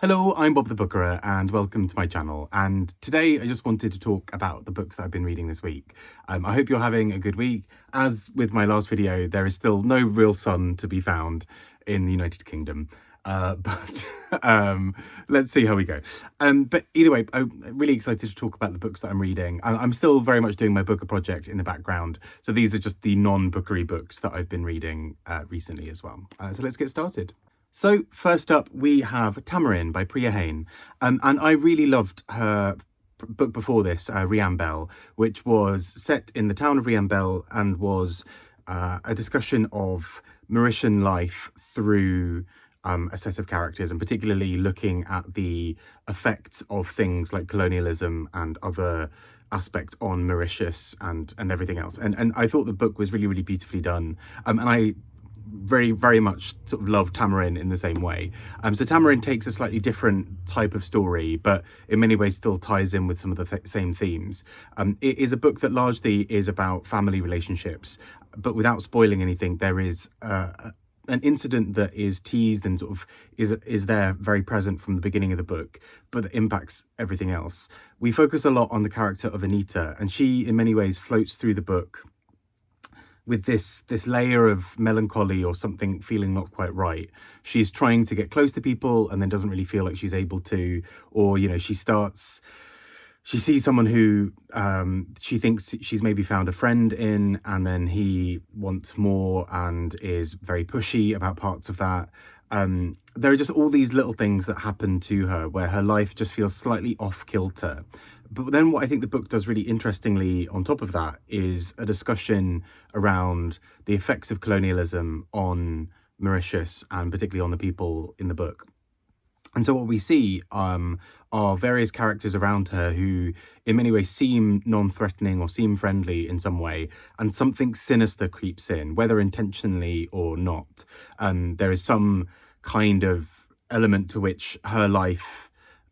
Hello, I'm Bob the Bookerer and welcome to my channel. And today I just wanted to talk about the books that I've been reading this week. I hope you're having a good week. As with my last video, there is still no real sun to be found in the United Kingdom. But let's see how we go. But either way, I'm really excited to talk about the books that I'm reading. I'm still very much doing my Booker project in the background. So these are just the non-bookery books that I've been reading recently as well. So let's get started. So first up, we have Tamarin by Priya Hein. And I really loved her book before this, Riambel, which was set in the town of Riambel and was a discussion of Mauritian life through a set of characters, and particularly looking at the effects of things like colonialism and other aspects on Mauritius and everything else. And I thought the book was really, really beautifully done. And I very much sort of love Tamarin in the same way. So Tamarin takes a slightly different type of story, but in many ways still ties in with some of the same themes. It is a book that largely is about family relationships, but without spoiling anything, there is an incident that is teased and sort of is there very present from the beginning of the book, but that impacts everything else. We focus a lot on the character of Anita, and she in many ways floats through the book with this layer of melancholy or something feeling not quite right. She's trying to get close to people and then doesn't really feel like she's able to, or, you know, she sees someone who she thinks she's maybe found a friend in, and then he wants more and is very pushy about parts of that. There are just all these little things that happen to her where her life just feels slightly off kilter. But then what I think the book does really interestingly on top of that is a discussion around the effects of colonialism on Mauritius and particularly on the people in the book. And so what we see are various characters around her who in many ways seem non-threatening or seem friendly in some way, and something sinister creeps in, whether intentionally or not. There is some kind of element to which her life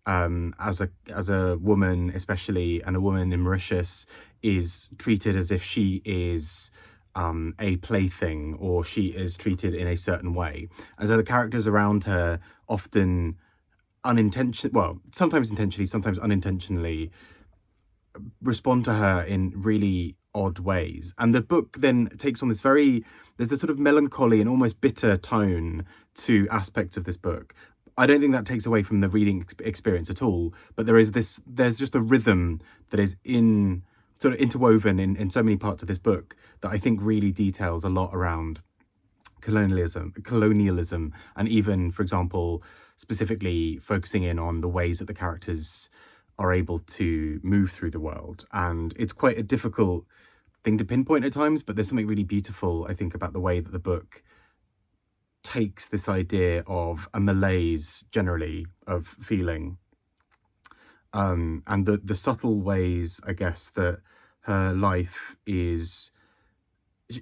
as a woman especially, and a woman in Mauritius, is treated as if she is a plaything, or she is treated in a certain way. And so the characters around her often sometimes intentionally, sometimes unintentionally, respond to her in really odd ways. And the book then takes on there's this sort of melancholy and almost bitter tone to aspects of this book. I don't think that takes away from the reading experience at all, but there's just a rhythm that is sort of interwoven in so many parts of this book that I think really details a lot around colonialism, and even, for example, specifically focusing in on the ways that the characters are able to move through the world. And it's quite a difficult thing to pinpoint at times, but there's something really beautiful, I think, about the way that the book takes this idea of a malaise generally of feeling, and the subtle ways, I guess, that her life is,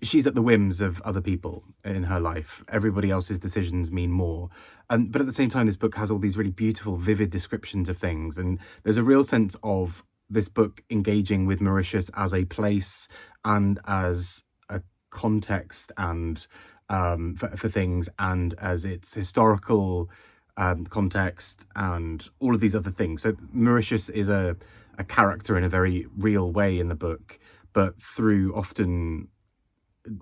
she's at the whims of other people in her life. Everybody else's decisions mean more. But at the same time, this book has all these really beautiful, vivid descriptions of things. And there's a real sense of this book engaging with Mauritius as a place and as a context, and for things, and as its historical context and all of these other things. So Mauritius is a character in a very real way in the book, but through often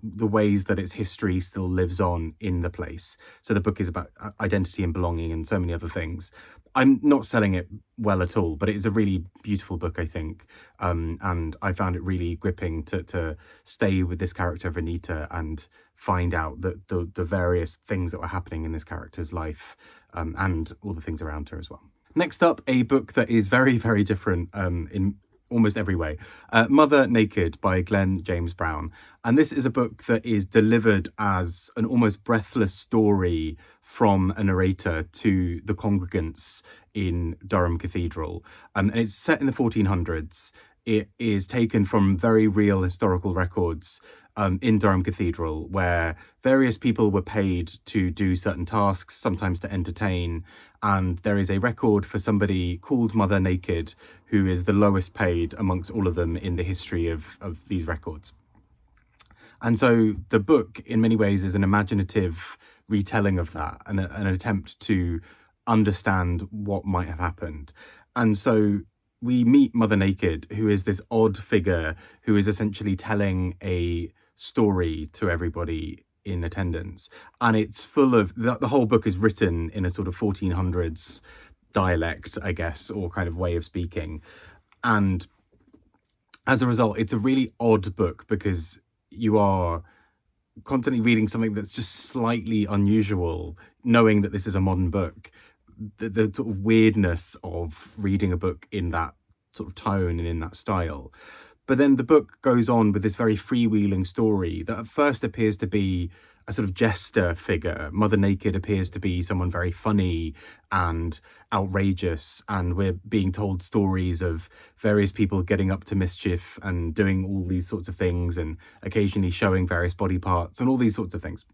the ways that its history still lives on in the place. So the book is about identity and belonging and so many other things. I'm not selling it well at all, but it is a really beautiful book, I think. And I found it really gripping to stay with this character of Anita and find out that the various things that were happening in this character's life, and all the things around her as well. Next up, a book that is very, very different in almost every way. Mother Naked by Glen James Brown. And this is a book that is delivered as an almost breathless story from a narrator to the congregants in Durham Cathedral. And it's set in the 1400s. It is taken from very real historical records in Durham Cathedral, where various people were paid to do certain tasks, sometimes to entertain. And there is a record for somebody called Mother Naked, who is the lowest paid amongst all of them in the history of these records. And so the book, in many ways, is an imaginative retelling of that, and an attempt to understand what might have happened. And so we meet Mother Naked, who is this odd figure who is essentially telling a story to everybody in attendance. And it's full of the whole book is written in a sort of 1400s dialect, I guess, or kind of way of speaking. And as a result, it's a really odd book because you are constantly reading something that's just slightly unusual, knowing that this is a modern book. The sort of weirdness of reading a book in that sort of tone and in that style. But then the book goes on with this very freewheeling story that at first appears to be a sort of jester figure. Mother Naked appears to be someone very funny and outrageous, and we're being told stories of various people getting up to mischief and doing all these sorts of things and occasionally showing various body parts and all these sorts of things.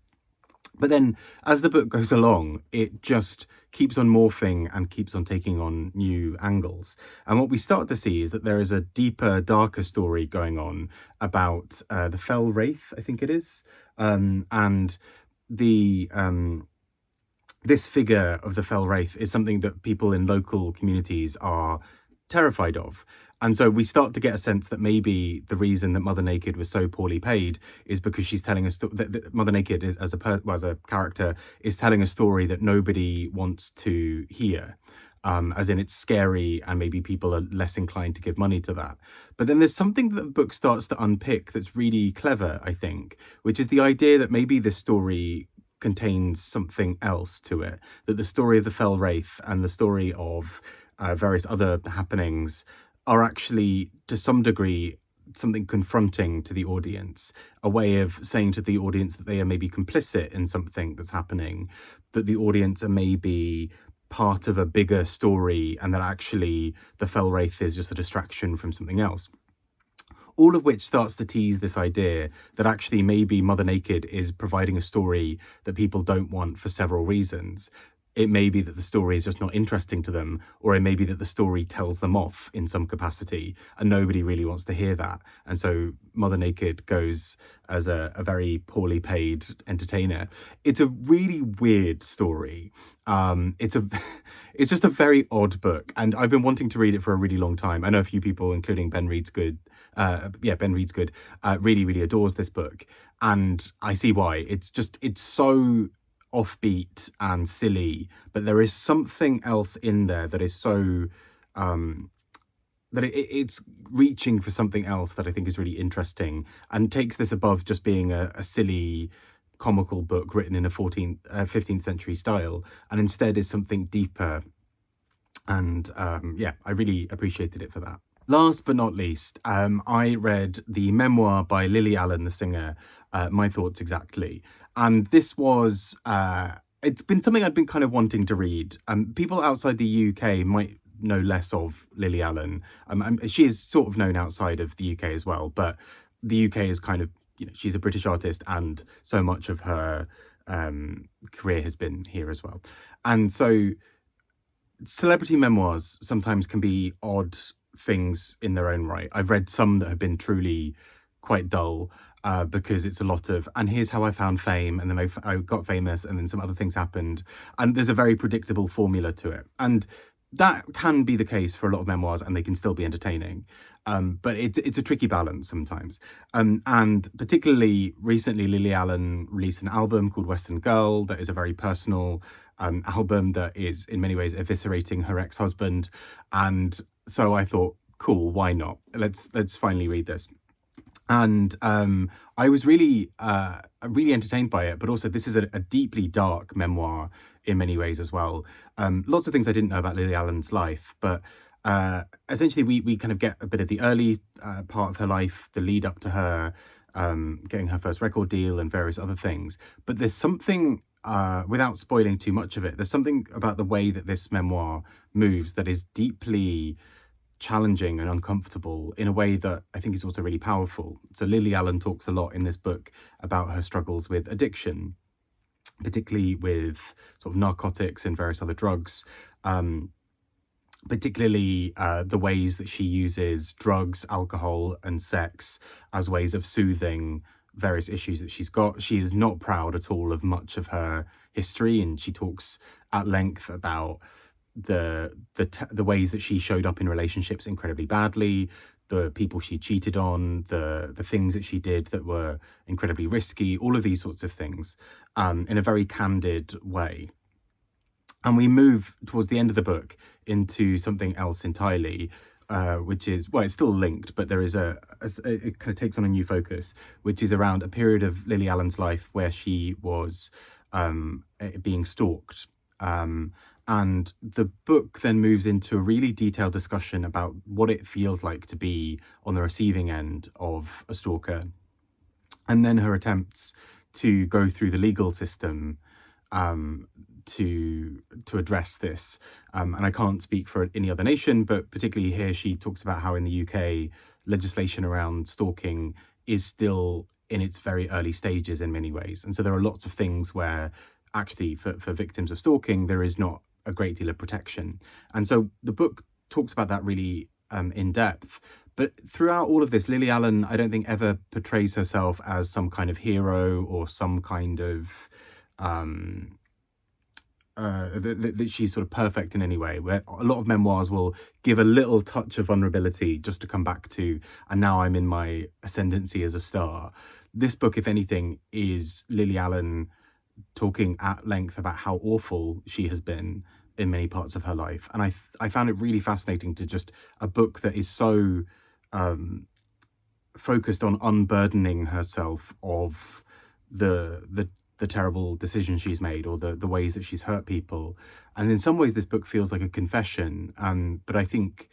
But then as the book goes along, it just keeps on morphing and keeps on taking on new angles. And what we start to see is that there is a deeper, darker story going on about the Fell Wraith, I think it is. And the this figure of the Fell Wraith is something that people in local communities are terrified of. And so we start to get a sense that maybe the reason that Mother Naked was so poorly paid is because she's telling us that Mother Naked is, as a character, is telling a story that nobody wants to hear. As in, it's scary and maybe people are less inclined to give money to that. But then there's something that the book starts to unpick that's really clever, I think, which is the idea that maybe this story contains something else to it, that the story of the Fell Wraith and the story of various other happenings are actually, to some degree, something confronting to the audience, a way of saying to the audience that they are maybe complicit in something that's happening, that the audience are maybe part of a bigger story, and that actually the Fell Wraith is just a distraction from something else. All of which starts to tease this idea that actually maybe Mother Naked is providing a story that people don't want for several reasons. It may be that the story is just not interesting to them, or it may be that the story tells them off in some capacity and nobody really wants to hear that. And so Mother Naked goes as a very poorly paid entertainer. It's a really weird story. It's it's just a very odd book, and I've been wanting to read it for a really long time. I know a few people, including Ben Reed's Good, Ben Reed's Good, really, really adores this book, and I see why. It's so offbeat and silly, but there is something else in there that is so that it's reaching for something else that I think is really interesting and takes this above just being a silly comical book written in a 15th century style, and instead is something deeper. And I really appreciated it for that. Last but not least, I read the memoir by Lily Allen, the singer, My Thoughts Exactly. And this was, it's been something I'd been kind of wanting to read. People outside the UK might know less of Lily Allen. She is sort of known outside of the UK as well, but the UK is kind of, she's a British artist, and so much of her career has been here as well. And so celebrity memoirs sometimes can be odd things in their own right. I've read some that have been truly quite dull because it's a lot of, and here's how I found fame, and then I got famous, and then some other things happened, and there's a very predictable formula to it. And that can be the case for a lot of memoirs, and they can still be entertaining. But it's a tricky balance sometimes. And particularly recently, Lily Allen released an album called Western Girl that is a very personal album that is in many ways eviscerating her ex-husband. And so I thought, cool, why not? Let's finally read this. And I was really entertained by it, but also this is a deeply dark memoir in many ways as well. Lots of things I didn't know about Lily Allen's life, but essentially we kind of get a bit of the early part of her life, the lead up to her getting her first record deal and various other things. But there's something, without spoiling too much of it, there's something about the way that this memoir moves that is deeply challenging and uncomfortable in a way that I think is also really powerful. So Lily Allen talks a lot in this book about her struggles with addiction, particularly with sort of narcotics and various other drugs, particularly the ways that she uses drugs, alcohol, and sex as ways of soothing various issues that she's got. She is not proud at all of much of her history, and she talks at length about the ways that she showed up in relationships incredibly badly, the people she cheated on, the things that she did that were incredibly risky, all of these sorts of things, in a very candid way. And we move towards the end of the book into something else entirely, which is, well, it's still linked, but there is it kind of takes on a new focus, which is around a period of Lily Allen's life where she was being stalked. And the book then moves into a really detailed discussion about what it feels like to be on the receiving end of a stalker, and then her attempts to go through the legal system to address this. And I can't speak for any other nation, but particularly here she talks about how in the UK, legislation around stalking is still in its very early stages in many ways. And so there are lots of things where actually for victims of stalking, there is not a great deal of protection. And so the book talks about that really in depth. But throughout all of this, Lily Allen, I don't think ever portrays herself as some kind of hero or some kind of that she's sort of perfect in any way, where a lot of memoirs will give a little touch of vulnerability just to come back to, and now I'm in my ascendancy as a star. This book, if anything, is Lily Allen talking at length about how awful she has been in many parts of her life. And I found it really fascinating to just a book that is so focused on unburdening herself of the terrible decisions she's made or the ways that she's hurt people. And in some ways this book feels like a confession, but I think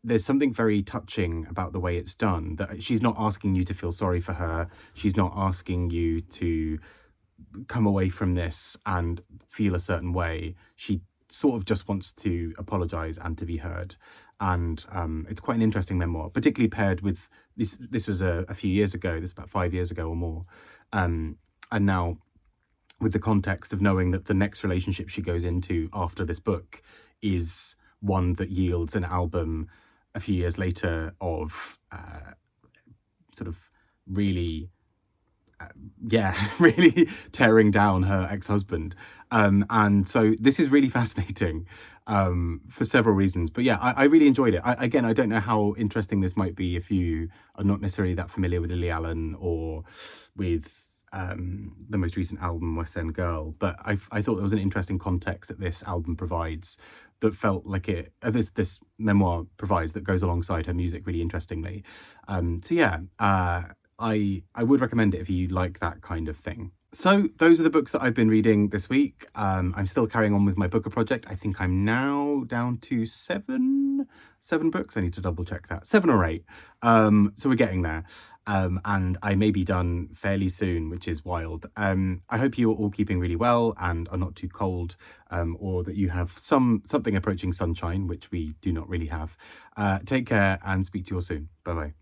there's something very touching about the way it's done, that she's not asking you to feel sorry for her. She's not asking you to come away from this and feel a certain way. She sort of just wants to apologize and to be heard. And it's quite an interesting memoir, particularly paired with this was a few years ago, this about 5 years ago or more, and now with the context of knowing that the next relationship she goes into after this book is one that yields an album a few years later of sort of really really tearing down her ex-husband. And so this is really fascinating for several reasons. But yeah, I really enjoyed it. Again, I don't know how interesting this might be if you are not necessarily that familiar with Lily Allen or with the most recent album, West End Girl. But I thought there was an interesting context that this album provides that felt like this memoir provides, that goes alongside her music really interestingly. So yeah, I would recommend it if you like that kind of thing. So those are the books that I've been reading this week. I'm still carrying on with my Booker project. I think I'm now down to seven books. I need to double check that. 7 or 8. So we're getting there. And I may be done fairly soon, which is wild. I hope you're all keeping really well and are not too cold, or that you have something approaching sunshine, which we do not really have. Take care and speak to you all soon. Bye-bye.